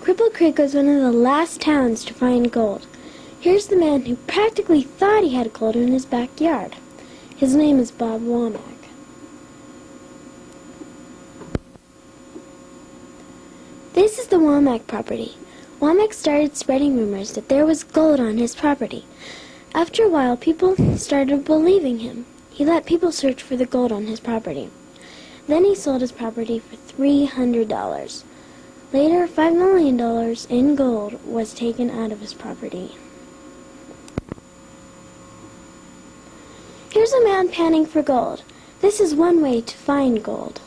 Cripple Creek was one of the last towns to find gold. Here's the man who practically thought he had gold in his backyard. His name is Bob Womack. This is the Womack property. Womack started spreading rumors that there was gold on his property. After a while, people started believing him. He let people search for the gold on his property. Then he sold his property for $300. Later, $5 million in gold was taken out of his property. Here's a man panning for gold. This is one way to find gold.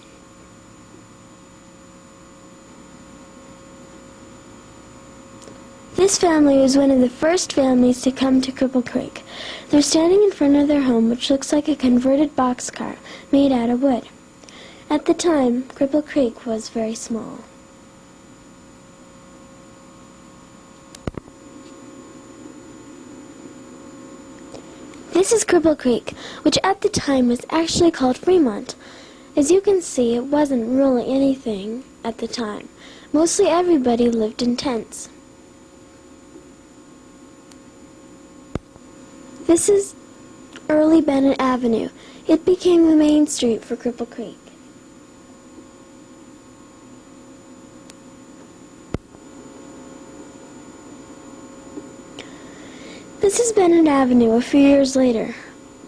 This family was one of the first families to come to Cripple Creek. They're standing in front of their home, which looks like a converted boxcar made out of wood. At the time, Cripple Creek was very small. This is Cripple Creek, which at the time was actually called Fremont. As you can see, it wasn't really anything at the time. Mostly everybody lived in tents. This is early Bennett Avenue. It became the main street for Cripple Creek. This is Bennett Avenue a few years later.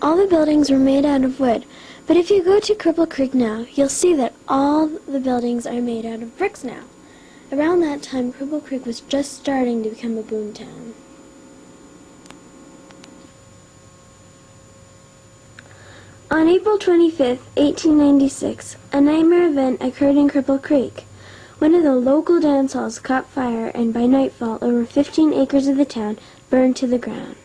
All the buildings were made out of wood, but if you go to Cripple Creek now, you'll see that all the buildings are made out of bricks now. Around that time, Cripple Creek was just starting to become a boom town. On April 25, 1896, a nightmare event occurred in Cripple Creek. One of the local dance halls caught fire, and by nightfall, over 15 acres of the town burned to the ground.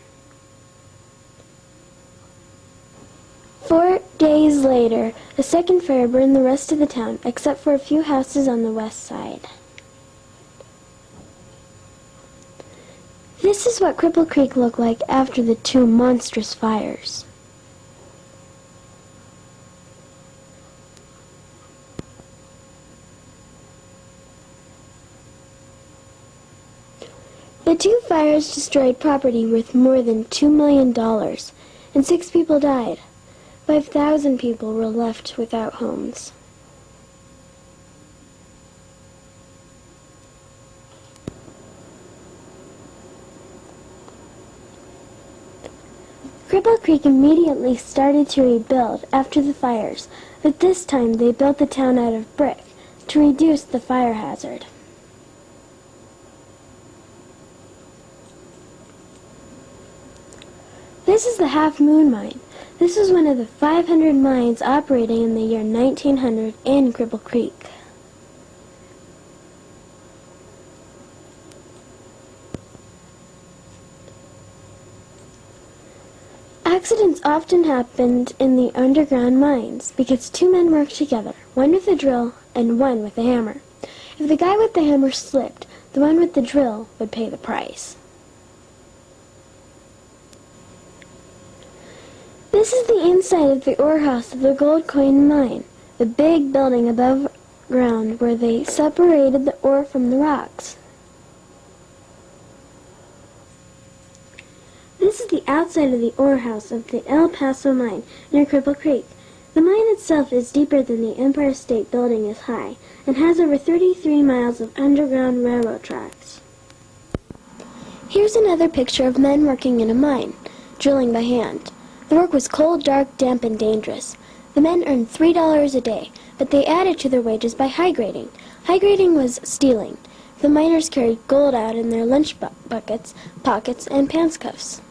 4 days later, a second fire burned the rest of the town, except for a few houses on the west side. This is what Cripple Creek looked like after the two monstrous fires. The two fires destroyed property worth more than $2 million, and 6 people died. 5,000 people were left without homes. Cripple Creek immediately started to rebuild after the fires, but this time they built the town out of brick to reduce the fire hazard. This is the Half Moon Mine. This is one of the 500 mines operating in the year 1900 in Cripple Creek. Accidents often happened in the underground mines because 2 men worked together, one with a drill and one with a hammer. If the guy with the hammer slipped, the one with the drill would pay the price. This is the inside of the ore house of the gold coin mine, the big building above ground where they separated the ore from the rocks. This is the outside of the ore house of the El Paso mine near Cripple Creek. The mine itself is deeper than the Empire State Building is high and has over 33 miles of underground railroad tracks. Here's another picture of men working in a mine, drilling by hand. The work was cold, dark, damp, and dangerous. The men earned $3 a day, but they added to their wages by high grading. High grading was stealing. The miners carried gold out in their lunch buckets, pockets, and pants cuffs.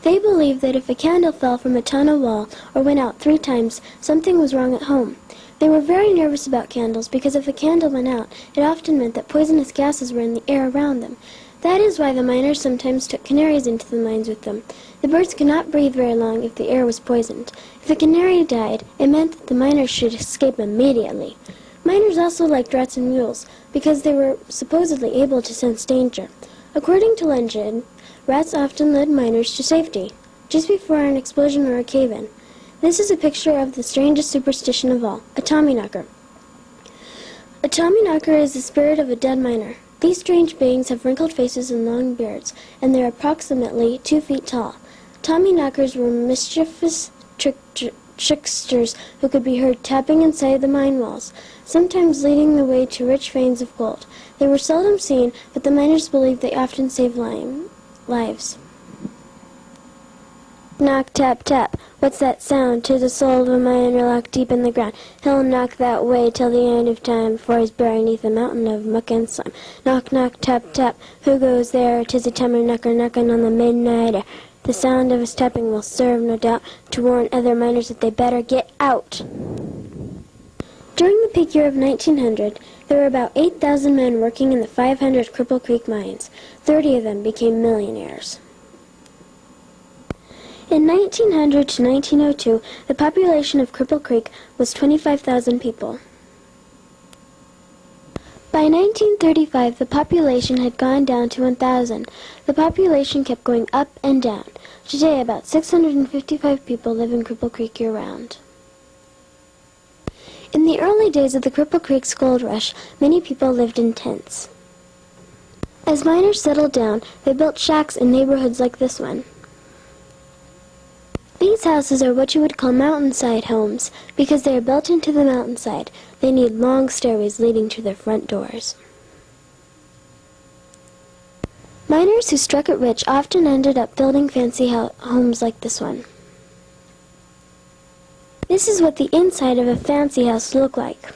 They believed that if a candle fell from a tunnel wall or went out 3 times, something was wrong at home. They were very nervous about candles because if a candle went out, it often meant that poisonous gases were in the air around them. That is why the miners sometimes took canaries into the mines with them. The birds could not breathe very long if the air was poisoned. If a canary died, it meant that the miners should escape immediately. Miners also liked rats and mules because they were supposedly able to sense danger. According to legend, rats often led miners to safety, just before an explosion or a cave-in. This is a picture of the strangest superstition of all, a Tommyknocker. A Tommyknocker is the spirit of a dead miner. These strange beings have wrinkled faces and long beards, and they're approximately 2 feet tall. Tommyknockers were mischievous tricksters who could be heard tapping inside the mine walls, sometimes leading the way to rich veins of gold. They were seldom seen, but the miners believed they often saved lives. Knock, tap, tap. What's that sound? 'Tis the soul of a miner locked deep in the ground. He'll knock that way till the end of time, before he's buried neath a mountain of muck and slime. Knock, knock, tap, tap. Who goes there? 'Tis a Tommyknocker knocking on the midnight air. The sound of his tapping will serve, no doubt, to warn other miners that they better get out. During the peak year of 1900, there were about 8,000 men working in the 500 Cripple Creek mines. 30 of them became millionaires. In 1900 to 1902, the population of Cripple Creek was 25,000 people. By 1935, the population had gone down to 1,000. The population kept going up and down. Today, about 655 people live in Cripple Creek year-round. In the early days of the Cripple Creek's gold rush, many people lived in tents. As miners settled down, they built shacks in neighborhoods like this one. These houses are what you would call mountainside homes because they are built into the mountainside. They need long stairways leading to their front doors. Miners who struck it rich often ended up building fancy homes like this one. This is what the inside of a fancy house looked like.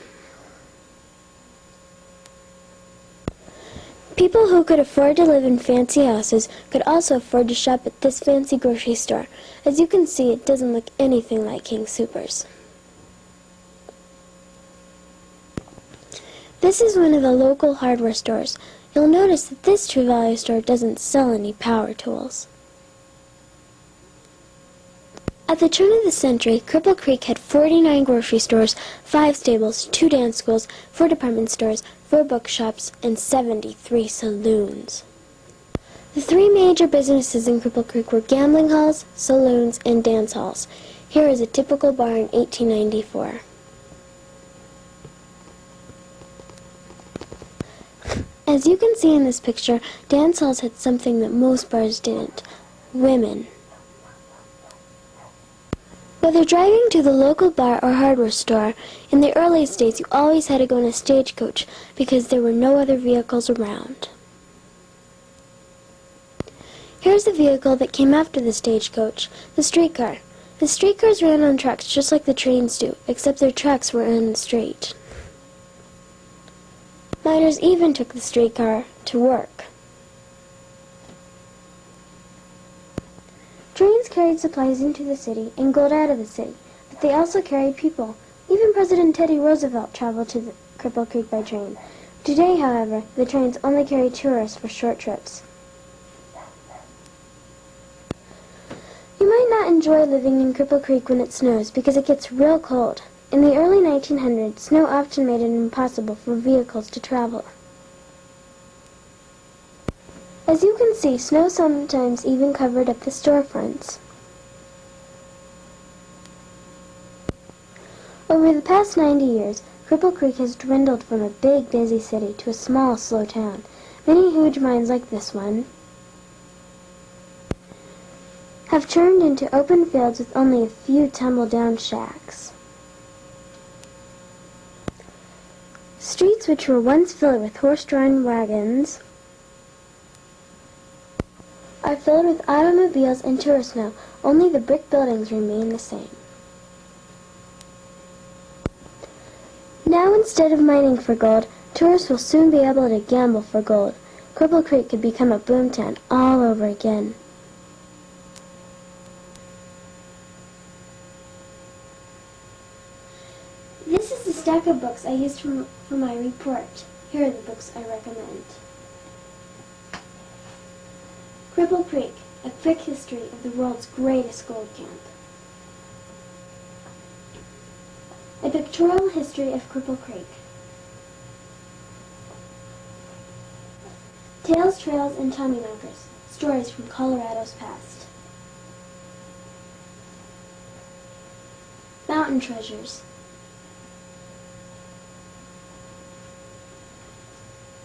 People who could afford to live in fancy houses could also afford to shop at this fancy grocery store. As you can see, it doesn't look anything like King Soopers. This is one of the local hardware stores. You'll notice that this True Value store doesn't sell any power tools. At the turn of the century, Cripple Creek had 49 grocery stores, 5 stables, 2 dance schools, 4 department stores, 4 bookshops, and 73 saloons. The 3 major businesses in Cripple Creek were gambling halls, saloons, and dance halls. Here is a typical bar in 1894. As you can see in this picture, dance halls had something that most bars didn't: women. Whether driving to the local bar or hardware store, in the earliest days you always had to go in a stagecoach because there were no other vehicles around. Here's the vehicle that came after the stagecoach, the streetcar. The streetcars ran on tracks just like the trains do, except their tracks were in the street. Miners even took the streetcar to work. Trains carried supplies into the city and gold out of the city, but they also carried people. Even President Teddy Roosevelt traveled to the Cripple Creek by train. Today, however, the trains only carry tourists for short trips. You might not enjoy living in Cripple Creek when it snows because it gets real cold. In the early 1900s, snow often made it impossible for vehicles to travel. As you can see, snow sometimes even covered up the storefronts. Over the past 90 years, Cripple Creek has dwindled from a big, busy city to a small, slow town. Many huge mines like this one have turned into open fields with only a few tumble-down shacks. Streets which were once filled with horse-drawn wagons are filled with automobiles and tourists now. Only the brick buildings remain the same. Now, instead of mining for gold, tourists will soon be able to gamble for gold. Cripple Creek could become a boomtown all over again. This is the stack of books I used for my report. Here are the books I recommend. Cripple Creek, a quick history of the world's greatest gold camp. A pictorial history of Cripple Creek. Tales, Trails, and Tommyknockers, stories from Colorado's past. Mountain Treasures.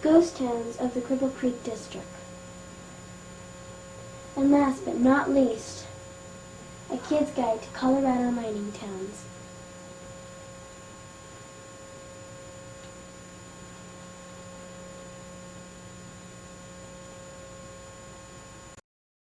Ghost towns of the Cripple Creek district. And last but not least, a kid's guide to Colorado mining towns.